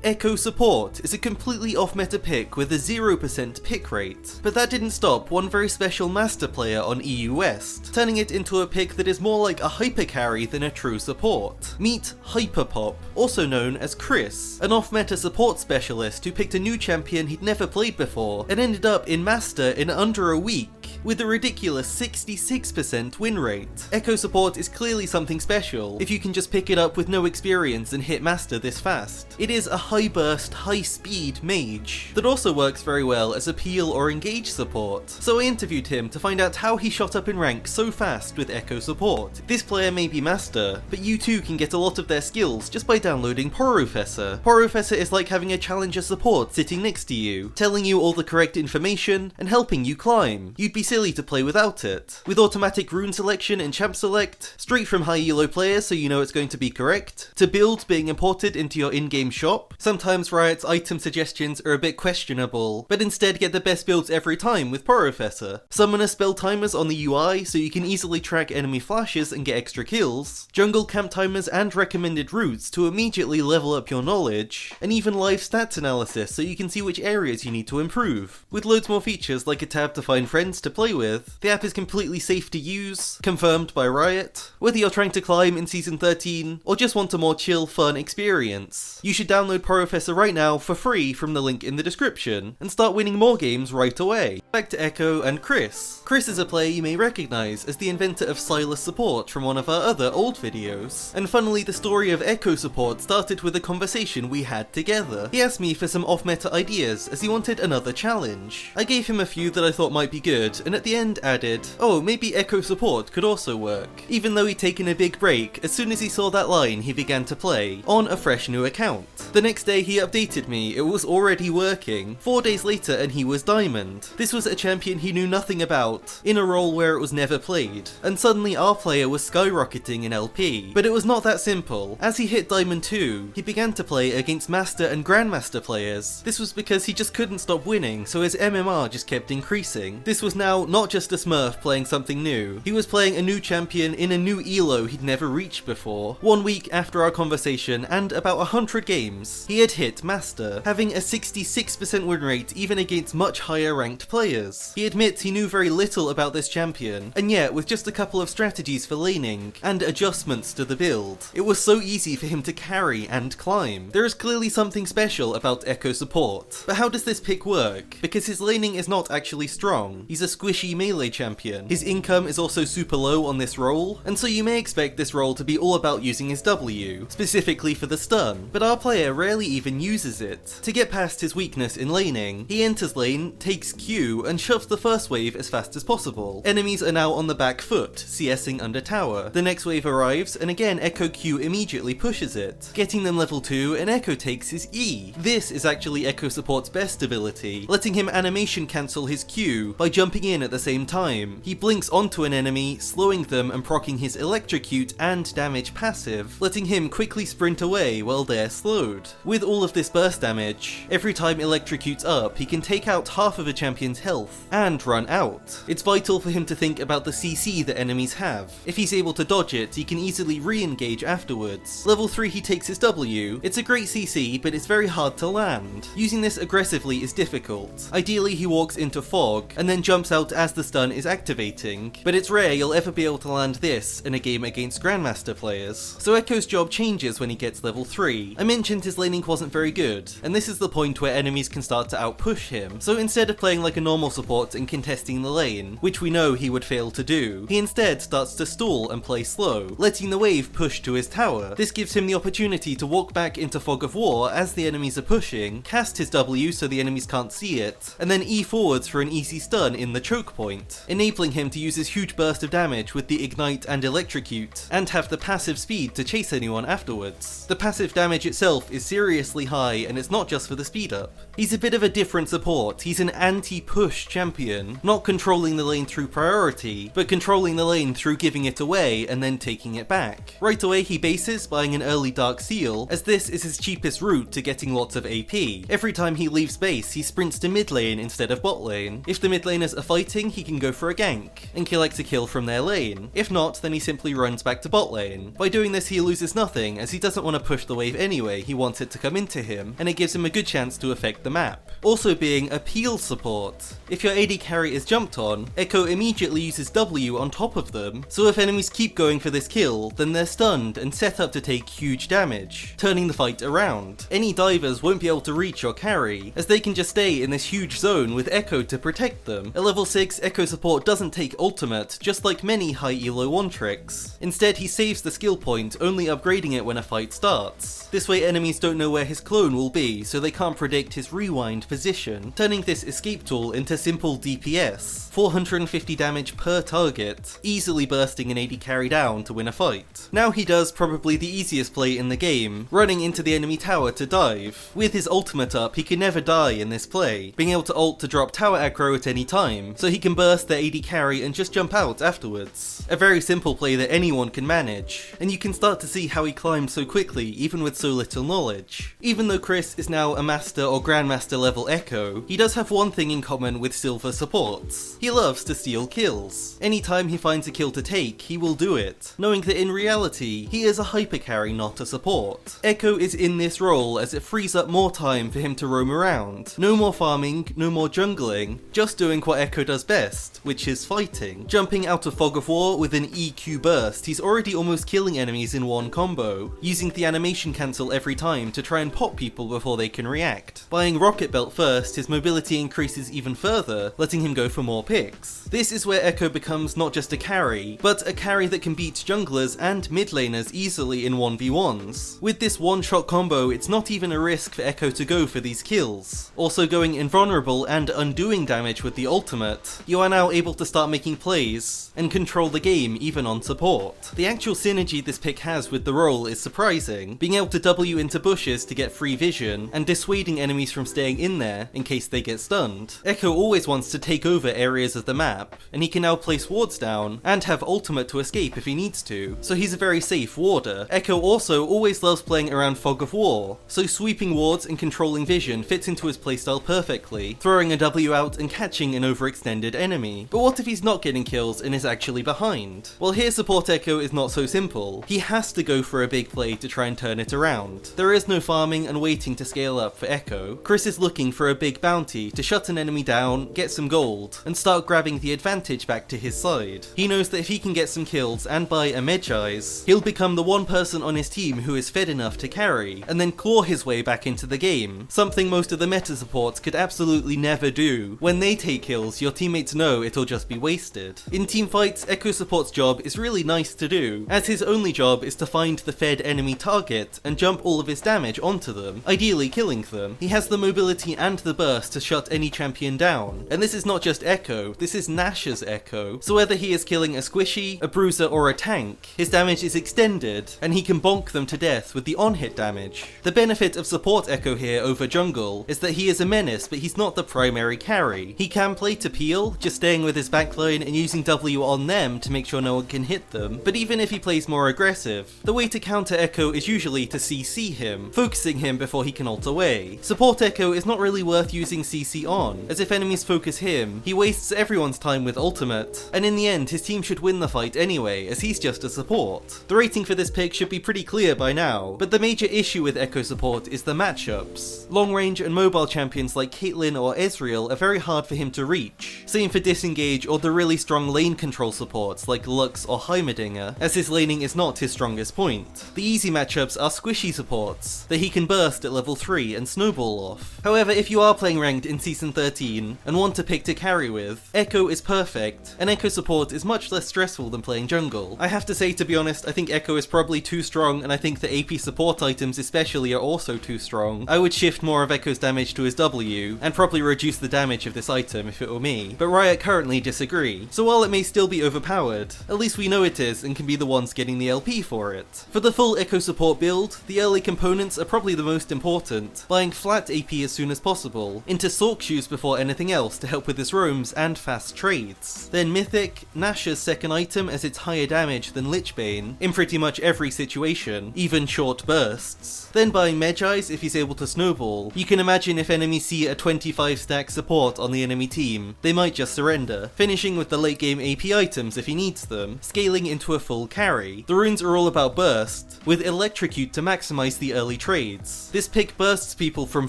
Ekko Support is a completely off-meta pick with a 0% pick rate, but that didn't stop one very special master player on EU West, turning it into a pick that is more like a hyper carry than a true support. Meet Hyperpop, also known as Chris, an off-meta support specialist who picked a new champion he'd never played before and ended up in Master in under a week, with a ridiculous 66% win rate. Ekko Support is clearly something special if you can just pick it up with no experience and hit Master this fast. It is a high burst, high speed mage that also works very well as a peel or engage support, so I interviewed him to find out how he shot up in rank so fast with Ekko Support. This player may be Master, but you too can get a lot of their skills just by downloading Porofessor. Porofessor is like having a challenger support sitting next to you, telling you all the correct information and helping you climb. You'd be silly to play without it. With automatic rune selection and champ select, straight from high elo players so you know it's going to be correct, to builds being imported into your in-game shop. Sometimes Riot's item suggestions are a bit questionable, but instead get the best builds every time with Porofessor. Summoner spell timers on the UI so you can easily track enemy flashes and get extra kills, jungle camp timers and recommended routes to immediately level up your knowledge, and even live stats analysis so you can see which areas you need to improve. With loads more features like a tab to find friends to play with, the app is completely safe to use, confirmed by Riot. Whether you're trying to climb in Season 13, or just want a more chill, fun experience, you should download Porofessor right now for free from the link in the description, and start winning more games right away. Back to Ekko and Chris. Chris is a player you may recognise as the inventor of Silas Support from one of our other old videos, and funnily the story of Ekko Support started with a conversation we had together. He asked me for some off-meta ideas as he wanted another challenge. I gave him a few that I thought might be good, and at the end added, oh, maybe Ekko Support could also work. Even though he'd taken a big break, as soon as he saw that line he began to play, on a fresh new account. The next day he updated me, it was already working. 4 days later and he was Diamond. This was a champion he knew nothing about, in a role where it was never played, and suddenly our player was skyrocketing in LP. But it was not that simple. As he hit Diamond 2, he began to play against Master and Grandmaster players. This was because he just couldn't stop winning, so his MMR just kept increasing. This was now not just a smurf playing something new, he was playing a new champion in a new elo he'd never reached before. 1 week after our conversation and about 100 games, he had hit Master, having a 66% win rate even against much higher ranked players. He admits he knew very little about this champion, and yet with just a couple of strategies for laning, and adjustments to the build, it was so easy for him to carry and climb. There is clearly something special about Ekko Support, but how does this pick work? Because his laning is not actually strong, he's a squishy melee champion, his income is also super low on this role, and so you may expect this role to be all about using his W, specifically for the stun, but our player rarely even uses it. To get past his weakness in laning, he enters lane, takes Q, and shoves the first wave as fast as possible. Enemies are now on the back foot, CSing under tower. The next wave arrives, and again Ekko Q immediately pushes it, getting them level 2, and Ekko takes his E. This is actually Ekko Support's best ability, letting him animation cancel his Q by jumping in at the same time. He blinks onto an enemy, slowing them and proccing his electrocute and damage passive, letting him quickly sprint away while they're slowed. With all of this burst damage, every time electrocutes up, he can take out half of a champion's health and run out. It's vital for him to think about the CC that enemies have. If he's able to dodge it, he can easily re-engage afterwards. Level 3 he takes his W. It's a great CC, but it's very hard to land. Using this aggressively is difficult. Ideally he walks into fog, and then jumps out as the stun is activating, but it's rare you'll ever be able to land this in a game against Grandmaster players. So Ekko's job changes when he gets level 3. I mentioned his laning wasn't very good, and this is the point where enemies can start to outpush him, so instead of playing like a normal support and contesting the lane, which we know he would fail to do, he instead starts to stall and play slow, letting the wave push to his tower. This gives him the opportunity to walk back into Fog of War as the enemies are pushing, cast his W so the enemies can't see it, and then E forwards for an easy stun in the choke point, enabling him to use his huge burst of damage with the ignite and electrocute, and have the passive speed to chase anyone afterwards. The passive damage itself is seriously high, and it's not just for the speed up. He's a bit of a different support. He's an anti-push champion, not controlling the lane through priority, but controlling the lane through giving it away and then taking it back. Right away he bases, buying an early Dark Seal, as this is his cheapest route to getting lots of AP. Every time he leaves base, he sprints to mid lane instead of bot lane. If the mid laners are fighting fighting, he can go for a gank and collect a kill from their lane. If not, then he simply runs back to bot lane. By doing this, he loses nothing, as he doesn't want to push the wave anyway, he wants it to come into him, and it gives him a good chance to affect the map. Also being a peel support. If your AD carry is jumped on, Ekko immediately uses W on top of them, so if enemies keep going for this kill, then they're stunned and set up to take huge damage, turning the fight around. Any divers won't be able to reach your carry, as they can just stay in this huge zone with Ekko to protect them. At level 6, Ekko Support doesn't take ultimate, just like many high elo 1 tricks. Instead, he saves the skill point, only upgrading it when a fight starts. This way enemies don't know where his clone will be, so they can't predict his rewind position, turning this escape tool into simple DPS, 450 damage per target, easily bursting an AD carry down to win a fight. Now he does probably the easiest play in the game, running into the enemy tower to dive. With his ultimate up, he can never die in this play, being able to ult to drop tower aggro at any time, so he can burst the AD carry and just jump out afterwards. A very simple play that anyone can manage, and you can start to see how he climbed so quickly even with so little knowledge. Even though Chris is now a master or grandmaster level Ekko, he does have one thing in common with silver supports. He loves to steal kills. Anytime he finds a kill to take, he will do it, knowing that in reality, he is a hyper carry, not a support. Ekko is in this role as it frees up more time for him to roam around. No more farming, no more jungling, just doing what Ekko does best, which is fighting. Jumping out of Fog of War with an EQ burst, he's already almost killing enemies in one combo, using the animation cancel every time to try and pop people before they can react. Buying Rocket Belt first, his mobility increases even further, letting him go for more picks. This is where Ekko becomes not just a carry, but a carry that can beat junglers and mid laners easily in 1v1s. With this one-shot combo, it's not even a risk for Ekko to go for these kills. Also going invulnerable and undoing damage with the ultimate, you are now able to start making plays and control the game even on support. The actual synergy this pick has with the role is surprising, being able to W into bushes to get free vision and dissuading enemies from staying in there in case they get stunned. Ekko always wants to take over areas of the map, and he can now place wards down and have ultimate to escape if he needs to, so he's a very safe warder. Ekko also always loves playing around Fog of War, so sweeping wards and controlling vision fits into his playstyle perfectly, throwing a W out and catching an overextended enemy. But what if he's not getting kills and is actually behind? Well, here support Ekko is not so simple. He has to go for a big play to try and turn it around. There is no farming and waiting to scale up for Ekko. Chris is looking for a big bounty to shut an enemy down, get some gold, and start grabbing the advantage back to his side. He knows that if he can get some kills and buy a Medjai's, he'll become the one person on his team who is fed enough to carry, and then claw his way back into the game, something most of the meta supports could absolutely never do. When they take kills, your teammates know it'll just be wasted. In teamfights, Ekko Support's job is really nice to do, as his only job is to find the fed enemy target and jump all of his damage onto them, ideally killing them. He has the mobility and the burst to shut any champion down, and this is not just Ekko, this is Nash's Ekko, so whether he is killing a squishy, a bruiser or a tank, his damage is extended, and he can bonk them to death with the on-hit damage. The benefit of support Ekko here over jungle is that he is a menace, but he's not the primary carry. He can play to peel, just staying with his backline and using W on them to make sure no one can hit them, but even if he plays more aggressive, the way to counter Ekko is usually to CC him, focusing him before he can ult away. Support Ekko is not really worth using CC on, as if enemies focus him, he wastes everyone's time with ultimate, and in the end his team should win the fight anyway, as he's just a support. The rating for this pick should be pretty clear by now, but the major issue with Ekko Support is the matchups. Long range and mobile champions like Caitlyn or Ezreal are very hard for him to reach, same for disengage or the really strong lane control supports like Lux or Heimerdinger, as his laning is not his strongest point. The easy matchups are squishy supports, that he can burst at level 3 and snowball off. However, if you are playing ranked in Season 13 and want to pick to carry with, Ekko is perfect, and Ekko Support is much less stressful than playing jungle. I have to say, to be honest, I think Ekko is probably too strong, and I think the AP support items especially are also too strong. I would shift more of Ekko's damage to his W, and probably reduce the damage of this item if it were me, but Riot currently disagree. So while it may still be overpowered, at least we know it is and can be the ones getting the LP for it. For the full Ekko Support build, the early components are probably the most important, buying flat AP as soon as possible, into Sork shoes before anything else to help with his roams and fast trades. Then Mythic, Nash's second item as it's higher damage than Lichbane, in pretty much every situation, even short bursts. Then buying Medjai's if he's able to snowball. You can imagine if enemies see a 25 stack support on the enemy team, they might just surrender, finishing with the late game AP items if he needs them, scaling into a full carry. The runes are all about burst, with Electrocute to maximize the early trades. This pick bursts people from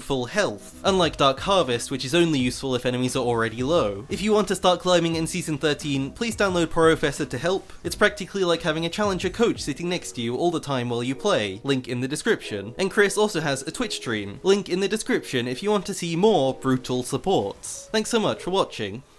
full health, unlike Dark Harvest, which is only useful if enemies are already low. If you want to start climbing in Season 13, please download Professor to help. It's practically like having a challenger coach sitting next to you all the time while you play, link in the description. And Chris also has a Twitch stream, link in the description if you want to see more brutal supports. Thanks so much for watching.